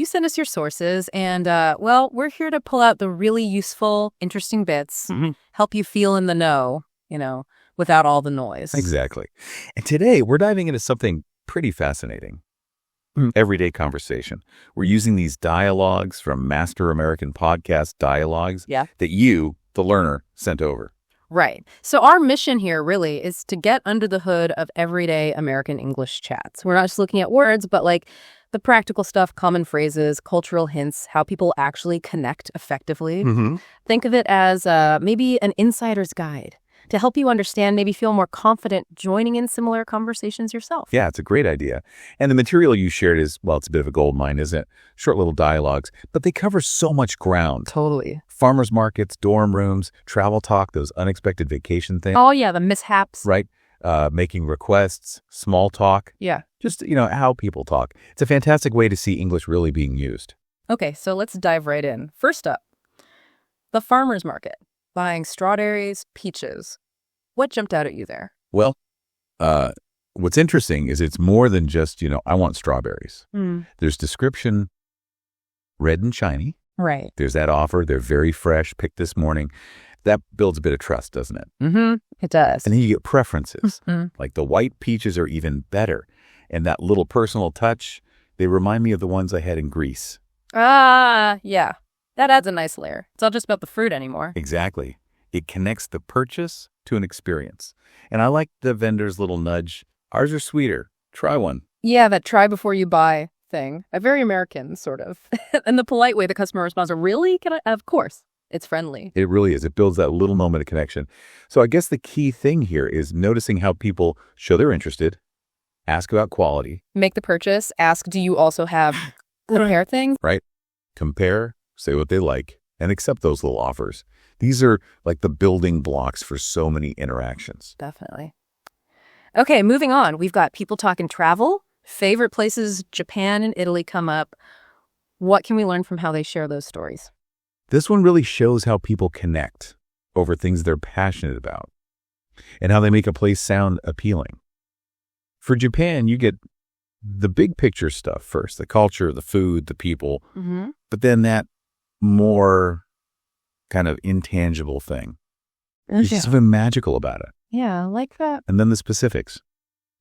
send us your sources, and, well, we're here to pull out the really useful, interesting bits, help you feel in the know, without all the noise. Exactly. And today, we're diving into something pretty fascinating. Everyday conversation. We're using these dialogues from Master American Podcast Dialogues that you, the learner, sent over. Right. So our mission here really is to get under the hood of everyday American English chats. We're not just looking at words, but like the practical stuff, common phrases, cultural hints, how people actually connect effectively. Think of it as maybe an insider's guide to help you understand, maybe feel more confident joining in similar conversations yourself. Yeah, it's a great idea. And the material you shared is, well, it's a bit of a gold mine, isn't it? Short little dialogues, but they cover so much ground. Totally. Farmers markets, dorm rooms, travel talk, those unexpected vacation things. Oh, yeah, the mishaps. Right. Making requests, small talk. Yeah. Just, how people talk. It's a fantastic way to see English really being used. Okay, so let's dive right in. First up, the farmer's market. Buying strawberries, peaches. What jumped out at you there? Well, what's interesting is it's more than just, I want strawberries. There's description, red and shiny. Right. There's that offer. They're very fresh, picked this morning. That builds a bit of trust, doesn't it? It does. And then you get preferences. Like the white peaches are even better. And that little personal touch, they remind me of the ones I had in Greece. Yeah. That adds a nice layer. It's not just about the fruit anymore. Exactly. It connects the purchase to an experience. And I like the vendor's little nudge. Ours are sweeter. Try one. Yeah, that try before you buy thing. A very American, sort of. And the polite way the customer responds, really? Can I? Of course. It's friendly. It really is. It builds that little moment of connection. So I guess the key thing here is noticing how people show they're interested, ask about quality. Make the purchase. Ask, do you also have compare things? Right. Compare. Say what they like, and accept those little offers. These are like the building blocks for so many interactions. Definitely. Okay, moving on. We've got people talking travel. Favorite places, Japan and Italy come up. What can we learn from how they share those stories? This one really shows how people connect over things they're passionate about and how they make a place sound appealing. For Japan, you get the big picture stuff first, the culture, the food, the people, but then that more kind of intangible thing. There's just something magical about it. Yeah, I like that. And then the specifics.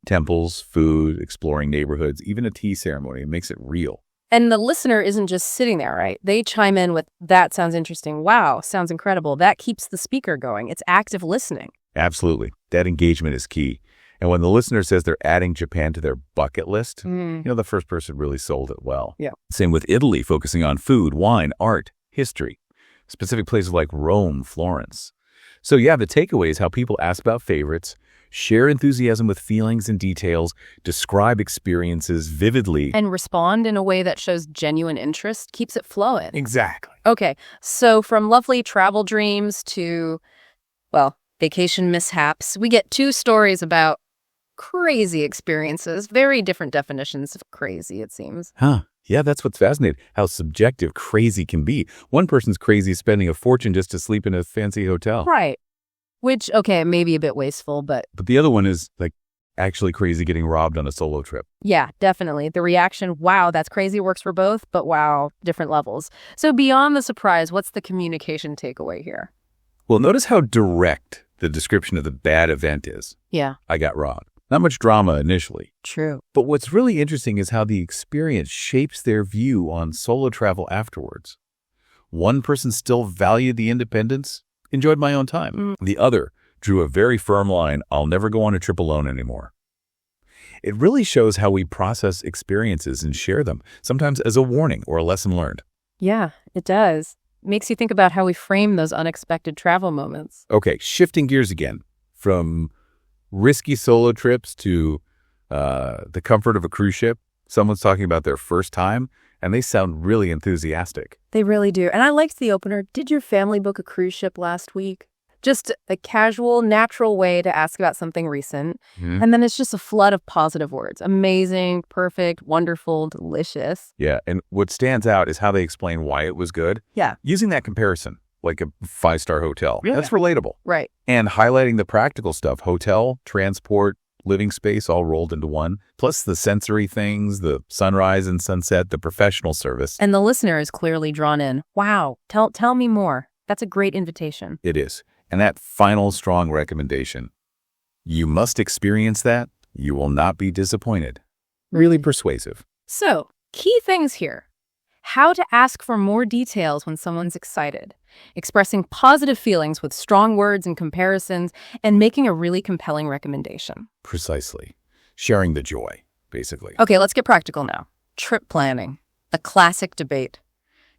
Temples, food, exploring neighborhoods, even a tea ceremony. It makes it real. And the listener isn't just sitting there, right? They chime in with, that sounds interesting. Wow, sounds incredible. That keeps the speaker going. It's active listening. Absolutely. That engagement is key. And when the listener says they're adding Japan to their bucket list, the first person really sold it well. Yeah. Same with Italy, focusing on food, wine, art, history, specific places like Rome, Florence. So yeah, the takeaway is how people ask about favorites, share enthusiasm with feelings and details, describe experiences vividly, and respond in a way that shows genuine interest, keeps it flowing. Exactly. Okay, so from lovely travel dreams to, well, vacation mishaps, we get 2 stories about crazy experiences, very different definitions of crazy, it seems. Yeah, that's what's fascinating, how subjective crazy can be. One person's crazy spending a fortune just to sleep in a fancy hotel. Right. Which, okay, maybe a bit wasteful, but the other one is like actually crazy getting robbed on a solo trip. Yeah, definitely. The reaction, wow, that's crazy, works for both, but wow, different levels. So beyond the surprise, what's the communication takeaway here? Well, notice how direct the description of the bad event is. Yeah. I got robbed. Not much drama initially. True. But what's really interesting is how the experience shapes their view on solo travel afterwards. One person still valued the independence, enjoyed my own time. The other drew a very firm line, I'll never go on a trip alone anymore. It really shows how we process experiences and share them, sometimes as a warning or a lesson learned. Yeah, it does. Makes you think about how we frame those unexpected travel moments. Okay, shifting gears again from risky solo trips to the comfort of a cruise ship. Someone's talking about their first time, and they sound really enthusiastic. They really do. And I liked the opener. Did your family book a cruise ship last week? Just a casual, natural way to ask about something recent. And then it's just a flood of positive words. Amazing, perfect, wonderful, delicious. Yeah, and what stands out is how they explain why it was good. Yeah. Using that comparison, like a 5-star hotel. Yeah. That's relatable. Right. And highlighting the practical stuff, hotel, transport, living space all rolled into one, plus the sensory things, the sunrise and sunset, the professional service. And the listener is clearly drawn in. Wow, tell me more. That's a great invitation. It is. And that final strong recommendation, you must experience that. You will not be disappointed. Really persuasive. So, key things here. How to ask for more details when someone's excited, expressing positive feelings with strong words and comparisons, and making a really compelling recommendation. Precisely. Sharing the joy, basically. Okay, let's get practical now. Trip planning, the classic debate.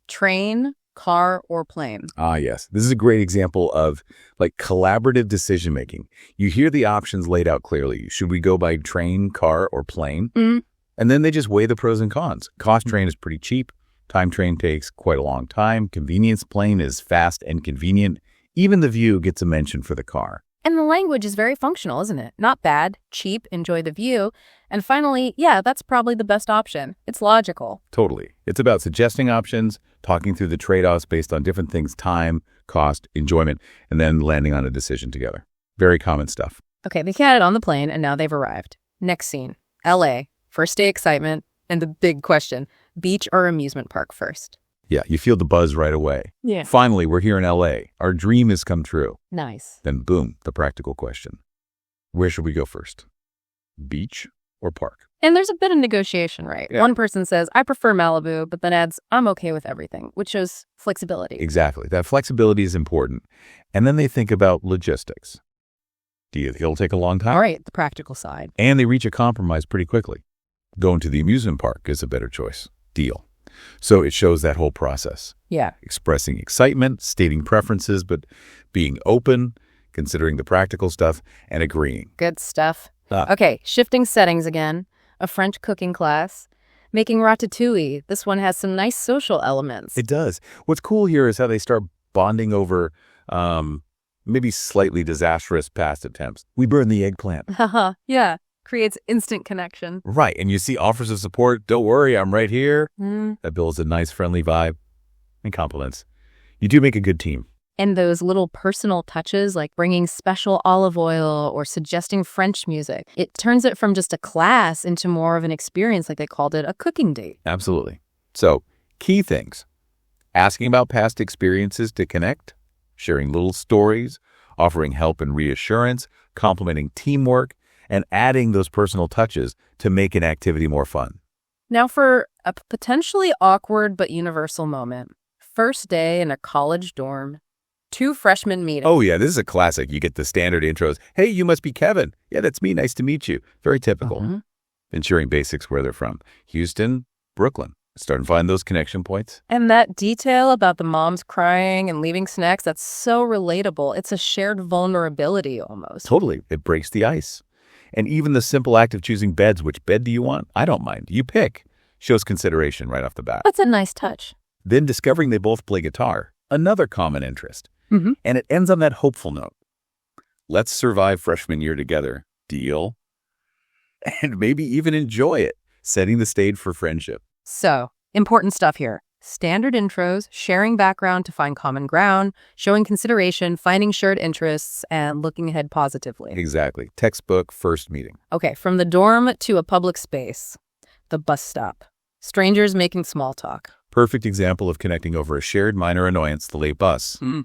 Train, car, or plane? Ah, yes. This is a great example of collaborative decision making. You hear the options laid out clearly. Should we go by train, car, or plane? Mm. And then they just weigh the pros and cons. Cost train is pretty cheap. Time train takes quite a long time. Convenience plane is fast and convenient. Even the view gets a mention for the car. And the language is very functional, isn't it? Not bad, cheap, enjoy the view. And finally, yeah, that's probably the best option. It's logical. Totally. It's about suggesting options, talking through the trade-offs based on different things, time, cost, enjoyment, and then landing on a decision together. Very common stuff. Okay, they got it on the plane, and now they've arrived. Next scene, LA, first day excitement, and the big question, beach or amusement park first? Yeah, you feel the buzz right away. Yeah. Finally, we're here in LA. Our dream has come true. Nice. Then boom, the practical question. Where should we go first? Beach or park? And there's a bit of negotiation, right? Yeah. One person says, I prefer Malibu, but then adds, I'm okay with everything, which shows flexibility. Exactly. That flexibility is important. And then they think about logistics. Do you think it'll take a long time? All right, the practical side. And they reach a compromise pretty quickly. Going to the amusement park is a better choice. Deal. So it shows that whole process. Yeah. Expressing excitement, stating preferences, but being open, considering the practical stuff, and agreeing. Good stuff. Okay, shifting settings again. A French cooking class. Making ratatouille. This one has some nice social elements. It does. What's cool here is how they start bonding over maybe slightly disastrous past attempts. We burned the eggplant. Haha, yeah. Creates instant connection. Right, and you see offers of support. Don't worry, I'm right here. Mm. That builds a nice, friendly vibe and compliments. You do make a good team. And those little personal touches, like bringing special olive oil or suggesting French music, it turns it from just a class into more of an experience, like they called it a cooking date. Absolutely. So, key things. Asking about past experiences to connect, sharing little stories, offering help and reassurance, complimenting teamwork, and adding those personal touches to make an activity more fun. Now for a potentially awkward but universal moment. First day in a college dorm. 2 freshmen meeting. Oh, yeah, this is a classic. You get the standard intros. Hey, you must be Kevin. Yeah, that's me. Nice to meet you. Very typical. Ensuring basics where they're from. Houston, Brooklyn. Starting to find those connection points. And that detail about the moms crying and leaving snacks, that's so relatable. It's a shared vulnerability almost. Totally. It breaks the ice. And even the simple act of choosing beds, which bed do you want? I don't mind. You pick. Shows consideration right off the bat. That's a nice touch. Then discovering they both play guitar. Another common interest. Mm-hmm. And it ends on that hopeful note. Let's survive freshman year together. Deal? And maybe even enjoy it. Setting the stage for friendship. So, important stuff here. Standard intros, sharing background to find common ground, showing consideration, finding shared interests, and looking ahead positively. Exactly. Textbook first meeting. Okay, from the dorm to a public space. The bus stop. Strangers making small talk. Perfect example of connecting over a shared minor annoyance, the late bus. Mm.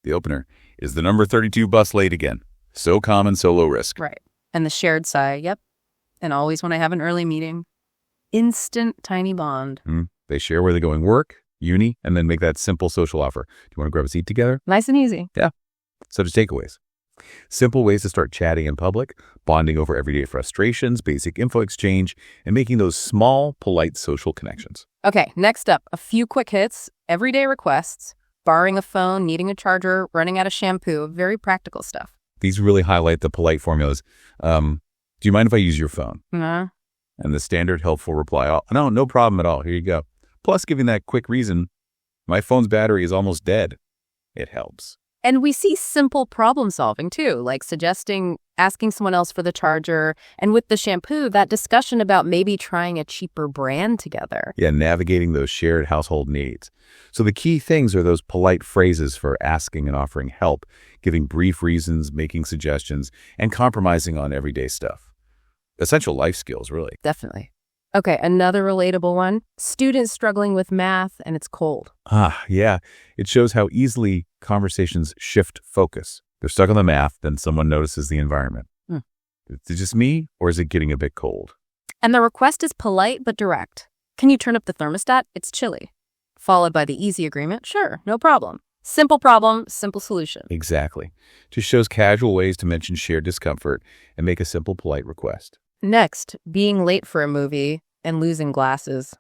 The opener is the number 32 bus late again. So common, so low risk. Right. And the shared sigh, yep. And always when I have an early meeting. Instant tiny bond. They share where they're going work, uni, and then make that simple social offer. Do you want to grab a seat together? Nice and easy. Yeah. So just takeaways. Simple ways to start chatting in public, bonding over everyday frustrations, basic info exchange, and making those small, polite social connections. Okay, next up, a few quick hits, everyday requests, borrowing a phone, needing a charger, running out of shampoo, very practical stuff. These really highlight the polite formulas. Do you mind if I use your phone? No. And the standard helpful reply, oh, no problem at all. Here you go. Plus giving that quick reason, my phone's battery is almost dead. It helps. And we see simple problem solving too, like asking someone else for the charger. And with the shampoo, that discussion about maybe trying a cheaper brand together. Yeah, navigating those shared household needs. So the key things are those polite phrases for asking and offering help, giving brief reasons, making suggestions, and compromising on everyday stuff. essential life skills, really. Definitely. Okay, another relatable one. Students struggling with math and it's cold. Yeah. It shows how easily conversations shift focus. They're stuck on the math, then someone notices the environment. Is it just me, or is it getting a bit cold? And the request is polite but direct. Can you turn up the thermostat? It's chilly. Followed by the easy agreement. Sure, no problem. Simple problem, simple solution. Exactly. Just shows casual ways to mention shared discomfort and make a simple, polite request. Next, being late for a movie and losing glasses.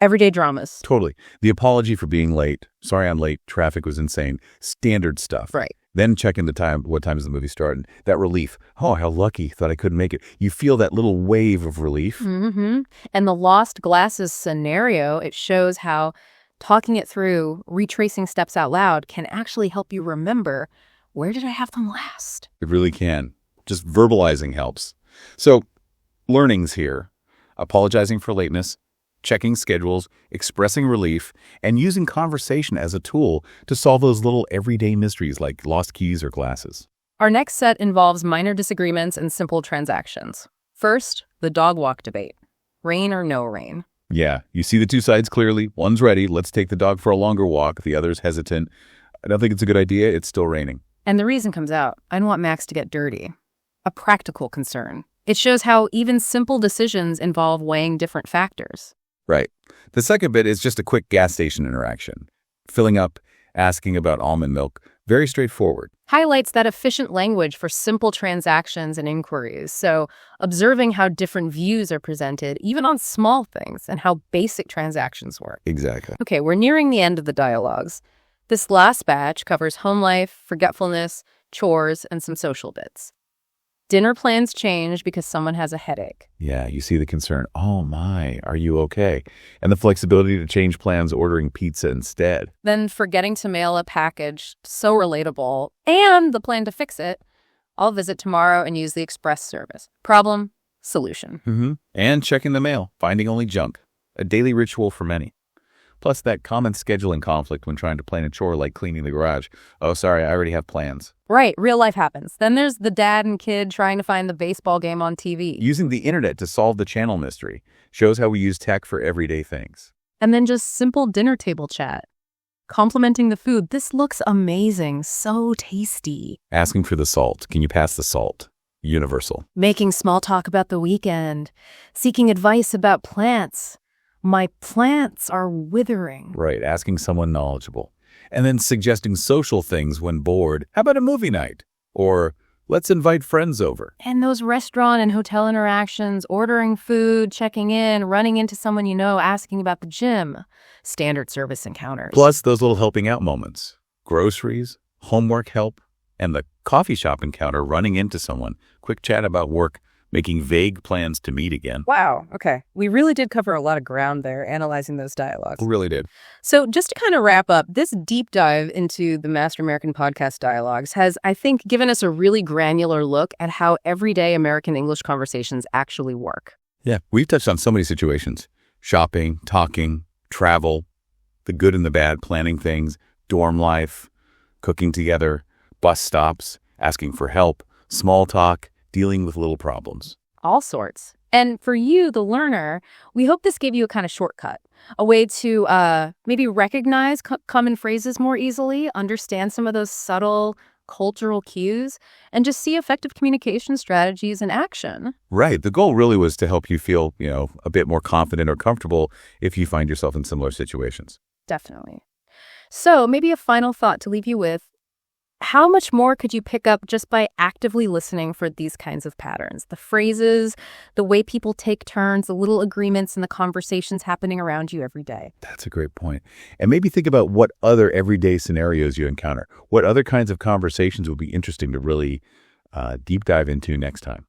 Everyday dramas. Totally. The apology for being late. Sorry I'm late. Traffic was insane. Standard stuff. Right. Then checking the time. What time is the movie starting? That relief. Oh, how lucky. Thought I couldn't make it. You feel that little wave of relief. Mm-hmm. And the lost glasses scenario, it shows how talking it through, retracing steps out loud can actually help you remember, where did I have them last? It really can. Just verbalizing helps. So, learnings here. Apologizing for lateness, checking schedules, expressing relief, and using conversation as a tool to solve those little everyday mysteries like lost keys or glasses. Our next set involves minor disagreements and simple transactions. First, the dog walk debate. Rain or no rain? Yeah, you see the two sides clearly. One's ready. Let's take the dog for a longer walk. The other's hesitant. I don't think it's a good idea. It's still raining. And the reason comes out. I don't want Max to get dirty. A practical concern. It shows how even simple decisions involve weighing different factors. Right. The second bit is just a quick gas station interaction. Filling up, asking about almond milk. Very straightforward. Highlights that efficient language for simple transactions and inquiries. So observing how different views are presented, even on small things, and how basic transactions work. Exactly. Okay, we're nearing the end of the dialogues. This last batch covers home life, forgetfulness, chores, and some social bits. Dinner plans change because someone has a headache. Yeah, you see the concern. Oh my, are you okay? And the flexibility to change plans, ordering pizza instead. Then forgetting to mail a package, so relatable, and the plan to fix it. I'll visit tomorrow and use the express service. Problem, solution. And checking the mail, finding only junk. A daily ritual for many. Plus that common scheduling conflict when trying to plan a chore like cleaning the garage. Oh, sorry, I already have plans. Right, real life happens. Then there's the dad and kid trying to find the baseball game on TV. Using the internet to solve the channel mystery shows how we use tech for everyday things. And then just simple dinner table chat. Complimenting the food. This looks amazing. So tasty. Asking for the salt. Can you pass the salt? Universal. Making small talk about the weekend. Seeking advice about plants. My plants are withering. Right, asking someone knowledgeable. And then suggesting social things when bored. How about a movie night? Or let's invite friends over. And those restaurant and hotel interactions, ordering food, checking in, running into someone you know, asking about the gym. Standard service encounters. Plus those little helping out moments. Groceries, homework help, and the coffee shop encounter running into someone. Quick chat about work. Making vague plans to meet again. Wow, okay. We really did cover a lot of ground there, analyzing those dialogues. We really did. So just to kind of wrap up, this deep dive into the Master American Podcast dialogues has, I think, given us a really granular look at how everyday American English conversations actually work. Yeah, we've touched on so many situations. Shopping, talking, travel, the good and the bad, planning things, dorm life, cooking together, bus stops, asking for help, small talk, dealing with little problems. All sorts. And for you, the learner, we hope this gave you a kind of shortcut, a way to maybe recognize common phrases more easily, understand some of those subtle cultural cues, and just see effective communication strategies in action. Right. The goal really was to help you feel, a bit more confident or comfortable if you find yourself in similar situations. Definitely. So maybe a final thought to leave you with. How much more could you pick up just by actively listening for these kinds of patterns? The phrases, the way people take turns, the little agreements in the conversations happening around you every day. That's a great point. And maybe think about what other everyday scenarios you encounter. What other kinds of conversations would be interesting to really deep dive into next time.